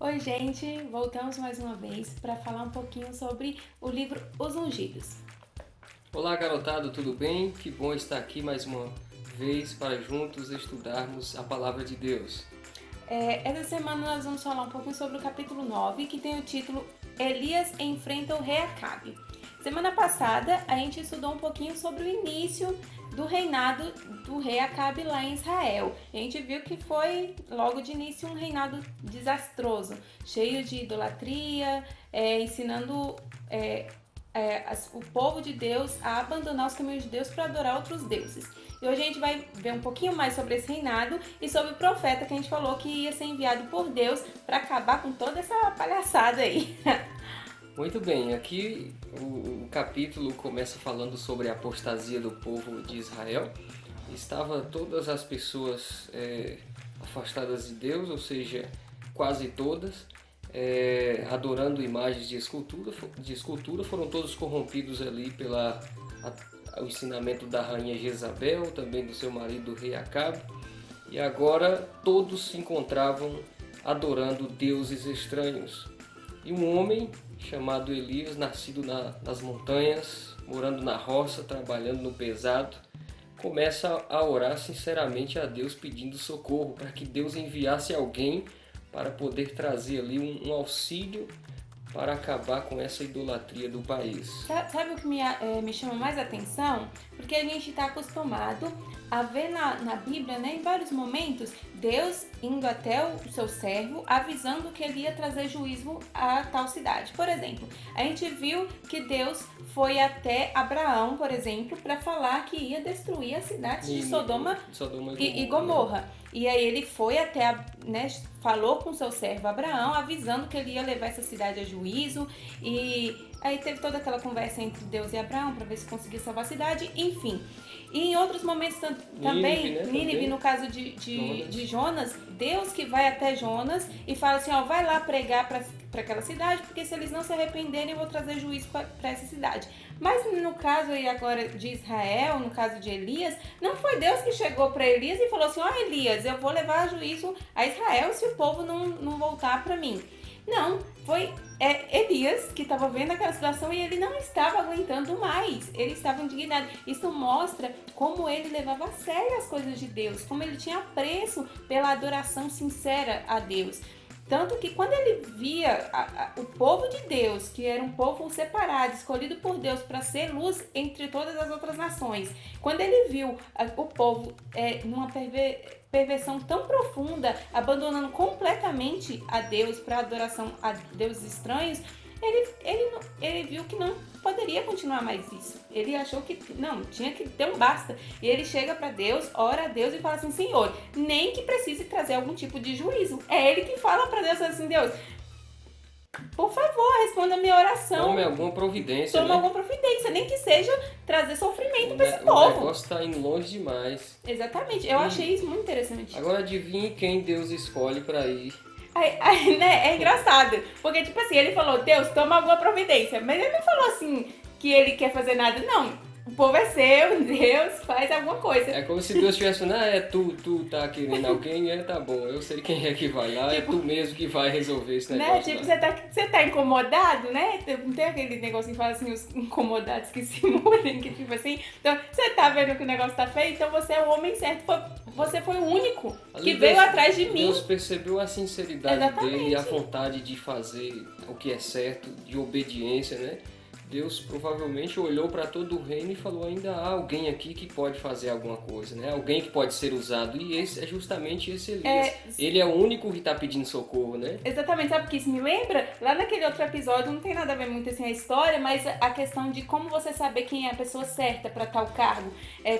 Oi, gente! Voltamos mais uma vez para falar um pouquinho sobre o livro Os Ungidos. Olá, garotado, tudo bem? Que bom estar aqui mais uma vez para juntos estudarmos a Palavra de Deus. Essa semana nós vamos falar um pouquinho sobre o capítulo 9, que tem o título Elias enfrenta o rei Acabe. Semana passada a gente estudou um pouquinho sobre o início do reinado do rei Acabe lá em Israel. A gente viu que foi logo de início um reinado desastroso, cheio de idolatria, ensinando o povo de Deus a abandonar os caminhos de Deus para adorar outros deuses. E hoje a gente vai ver um pouquinho mais sobre esse reinado e sobre o profeta que a gente falou que ia ser enviado por Deus para acabar com toda essa palhaçada aí. Muito bem, aqui o capítulo começa falando sobre a apostasia do povo de Israel. Estava todas as pessoas afastadas de Deus, ou seja, quase todas, adorando imagens de escultura, foram todos corrompidos ali pelo ensinamento da rainha Jezabel, também do seu marido o rei Acabe, e agora todos se encontravam adorando deuses estranhos. E um homem chamado Elias, nascido nas montanhas, morando na roça, trabalhando no pesado, começa a orar sinceramente a Deus pedindo socorro, para que Deus enviasse alguém para poder trazer ali um auxílio para acabar com essa idolatria do país. Sabe o que me chama mais atenção? Porque a gente está acostumado a ver na Bíblia, né, em vários momentos, Deus indo até o seu servo, avisando que ele ia trazer juízo a tal cidade. Por exemplo, a gente viu que Deus foi até Abraão, por exemplo, para falar que ia destruir as cidades de Sodoma e Gomorra. E aí ele foi até, falou com seu servo Abraão, avisando que ele ia levar essa cidade a juízo. E aí teve toda aquela conversa entre Deus e Abraão para ver se conseguia salvar a cidade, enfim. E em outros momentos também, Nínive, no caso de Jonas, Deus que vai até Jonas e fala assim, vai lá pregar para aquela cidade, porque se eles não se arrependerem, eu vou trazer juízo para essa cidade. Mas no caso aí agora de Israel, no caso de Elias, não foi Deus que chegou para Elias e falou assim, Elias, eu vou levar juízo a Israel se o povo não voltar para mim. Não, foi Elias que estava vendo aquela situação e ele não estava aguentando mais, ele estava indignado. Isso mostra como ele levava a sério as coisas de Deus, como ele tinha apreço pela adoração sincera a Deus. Tanto que quando ele via o povo de Deus, que era um povo separado, escolhido por Deus para ser luz entre todas as outras nações, quando ele viu o povo numa perversão tão profunda, abandonando completamente a Deus para adoração a deuses estranhos, ele viu que não poderia continuar mais isso. Ele achou que não, tinha que ter um basta. E ele chega para Deus, ora a Deus e fala assim, Senhor, nem que precise trazer algum tipo de juízo. É ele que fala para Deus assim, Deus, por favor, responda a minha oração. Tome alguma providência, Tome alguma providência, nem que seja trazer sofrimento para esse povo. O negócio está indo longe demais. Exatamente, eu achei isso muito interessante. Agora adivinhe quem Deus escolhe para ir. Né? É engraçado, porque tipo assim, ele falou, Deus, toma alguma providência, mas ele não falou assim que ele quer fazer nada, não. O povo é seu, Deus faz alguma coisa. É como se Deus estivesse falando, tu tá querendo alguém, tá bom, eu sei quem é que vai lá, tipo, é tu mesmo que vai resolver esse negócio. Né? Tipo, você tá incomodado, né? Não tem aquele negócio que fala assim, os incomodados que se mudem, que tipo assim, então você tá vendo que o negócio tá feio, então você é o homem certo, você foi o único que veio atrás de mim. Deus percebeu a sinceridade dele e a vontade de fazer o que é certo, de obediência, né? Deus provavelmente olhou para todo o reino e falou, ainda há alguém aqui que pode fazer alguma coisa, né? Alguém que pode ser usado. E esse é justamente esse Elias. Ele é o único que está pedindo socorro, né? Exatamente. Sabe o que isso me lembra? Lá naquele outro episódio, não tem nada a ver muito assim a história, mas a questão de como você saber quem é a pessoa certa para tal cargo.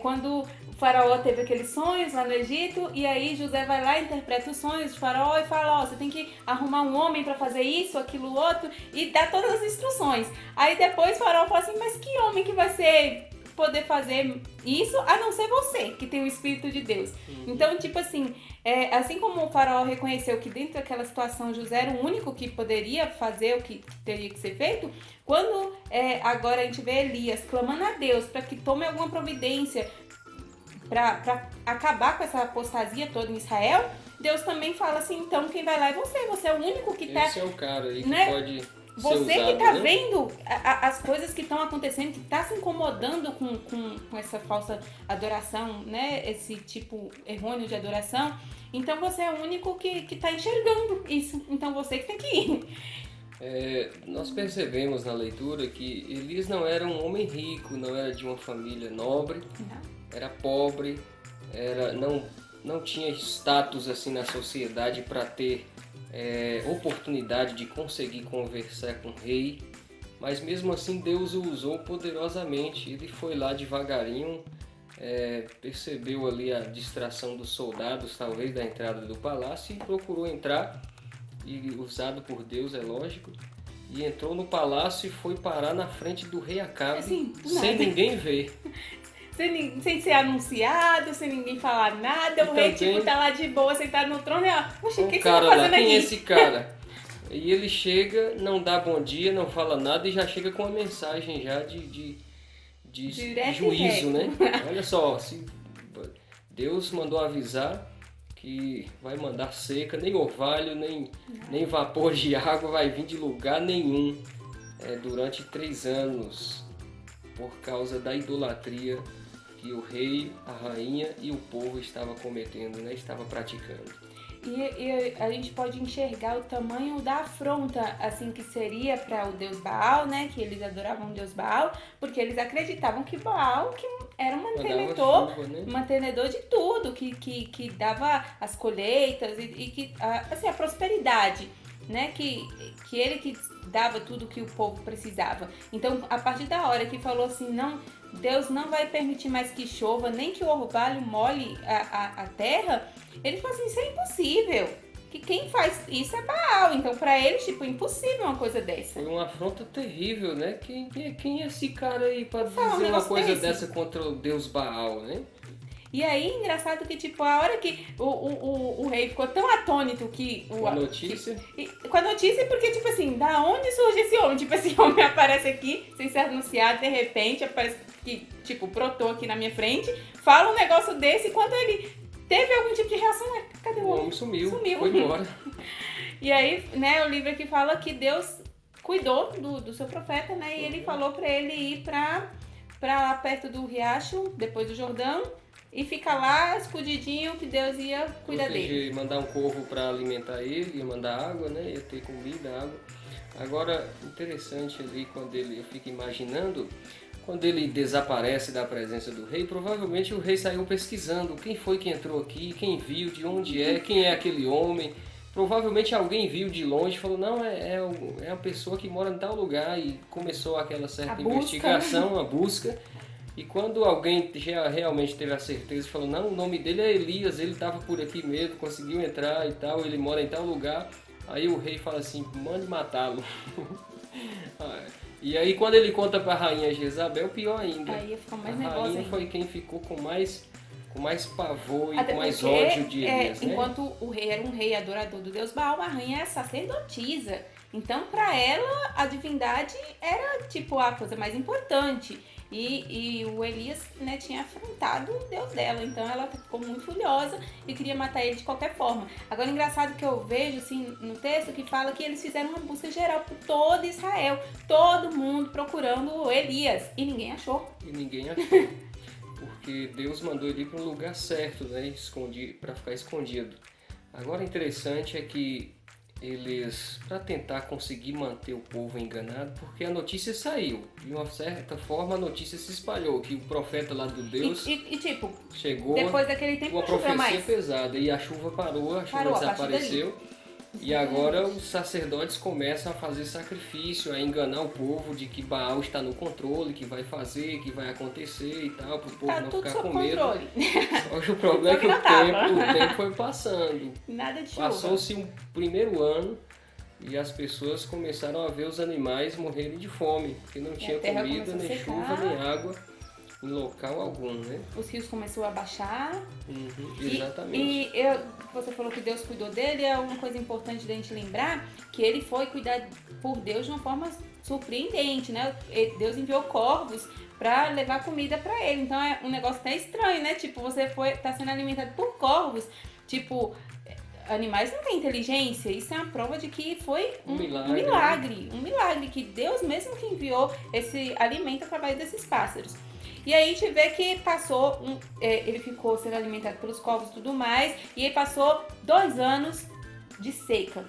Quando o faraó teve aqueles sonhos lá no Egito, e aí José vai lá, interpreta os sonhos do faraó e fala, você tem que arrumar um homem para fazer isso, aquilo, outro, e dá todas as instruções. Aí depois o faraó fala assim, mas que homem que vai poder fazer isso, a não ser você, que tem o Espírito de Deus. Então, tipo assim, assim como o faraó reconheceu que dentro daquela situação José era o único que poderia fazer o que teria que ser feito, quando agora a gente vê Elias clamando a Deus para que tome alguma providência para acabar com essa apostasia toda em Israel, Deus também fala assim, então quem vai lá é você. Você é o único que tá... Esse é o cara aí que né? pode ser Você usado, que tá né? vendo as coisas que estão acontecendo, que tá se incomodando com essa falsa adoração, né? Esse tipo errôneo de adoração. Então você é o único que tá enxergando isso. Então você que tem que ir. Nós percebemos na leitura que Elias não era um homem rico, não era de uma família nobre, era pobre, não tinha status assim na sociedade para ter oportunidade de conseguir conversar com o rei, mas mesmo assim Deus o usou poderosamente. Ele foi lá devagarinho, percebeu ali a distração dos soldados, talvez da entrada do palácio, e procurou entrar, e usado por Deus, é lógico, e entrou no palácio e foi parar na frente do rei Acabe, assim, sem ninguém ver. Sem ser anunciado, sem ninguém falar nada, o rei tipo tá lá de boa, sentado no trono e ó, poxa, o que você tá fazendo aqui? Quem é esse cara? E ele chega, não dá bom dia, não fala nada e já chega com uma mensagem já de juízo, né? Olha só, se Deus mandou avisar que vai mandar seca, nem orvalho, nem vapor de água vai vir de lugar nenhum durante 3 anos, por causa da idolatria que o rei, a rainha e o povo estava cometendo, né? Estava praticando. E a gente pode enxergar o tamanho da afronta, assim, que seria para o deus Baal, né? Que eles adoravam o deus Baal, porque eles acreditavam que Baal que era um mantenedor de tudo, que dava as colheitas e que, assim, a prosperidade, né? Que ele que dava tudo que o povo precisava. Então, a partir da hora que falou assim, não, Deus não vai permitir mais que chova, nem que o orvalho molhe a terra, ele falou assim, isso é impossível. Que quem faz isso é Baal. Então, pra eles, tipo, impossível uma coisa dessa. Foi uma afronta terrível, né? Quem é esse cara aí pra dizer uma coisa dessa contra o deus Baal, né? E aí, engraçado que, tipo, a hora que o rei ficou tão atônito que... Com a notícia? Com a notícia, porque, tipo assim, da onde surge esse homem? Tipo, esse homem aparece aqui, sem ser anunciado, de repente, aparece que, tipo, brotou aqui na minha frente, fala um negócio desse, e quando ele teve algum tipo de reação, cadê o homem? O homem sumiu, foi embora. E aí, né, o livro aqui fala que Deus cuidou do seu profeta, né, e ele falou pra ele ir pra lá perto do riacho, depois do Jordão, e ficar lá escondidinho que Deus ia cuidar dele. Mandar um corvo para alimentar ele, ia mandar água, né? Ia ter comida, água. Agora, interessante ali quando eu fico imaginando, quando ele desaparece da presença do rei, provavelmente o rei saiu pesquisando quem foi que entrou aqui, quem viu, de onde é, quem é aquele homem. Provavelmente alguém viu de longe e falou, não, é uma pessoa que mora em tal lugar, e começou aquela certa investigação, a busca. E quando alguém já realmente teve a certeza, falou, não, o nome dele é Elias, ele estava por aqui mesmo, conseguiu entrar e tal, ele mora em tal lugar. Aí o rei fala assim, mande matá-lo. E aí quando ele conta para a rainha Jezabel, pior ainda. Aí ficou mais nervosa. A rainha ainda. foi quem ficou com mais pavor e com mais ódio de Elias, né? Enquanto o rei era um rei adorador do deus Baal, a rainha era sacerdotisa. Então, para ela, a divindade era, tipo, a coisa mais importante. E o Elias, né, tinha afrontado o Deus dela, então ela ficou muito furiosa e queria matar ele de qualquer forma. Agora, engraçado que eu vejo, assim, no texto que fala que eles fizeram uma busca geral por todo Israel, todo mundo procurando o Elias, e ninguém achou. Porque Deus mandou ele ir para um lugar certo, né, para ficar escondido. Agora, interessante é que eles, para tentar conseguir manter o povo enganado, porque a notícia saiu, de uma certa forma a notícia se espalhou, que o profeta lá do Deus tipo, chegou, depois daquele tempo uma profecia pesada, e a chuva parou, a chuva desapareceu, e agora os sacerdotes começam a fazer sacrifício, a enganar o povo de que Baal está no controle, que vai fazer, que vai acontecer e tal, para o povo não ficar com medo. Só que o problema é que o tempo foi passando. Nada de chuva. Passou-se um primeiro ano e as pessoas começaram a ver os animais morrerem de fome, porque não tinha comida, nem chuva, nem água em local algum, né? Os rios começaram a baixar. Exatamente. Você falou que Deus cuidou dele, é uma coisa importante da gente lembrar que ele foi cuidado por Deus de uma forma surpreendente, né? Deus enviou corvos para levar comida para ele. Então é um negócio até estranho, né? Tipo, você tá sendo alimentado por corvos. Tipo, animais não têm inteligência. Isso é uma prova de que foi um milagre. um milagre, que Deus mesmo que enviou esse alimento através desses pássaros. E aí a gente vê que ele ficou sendo alimentado pelos corvos e tudo mais, e aí passou 2 anos de seca.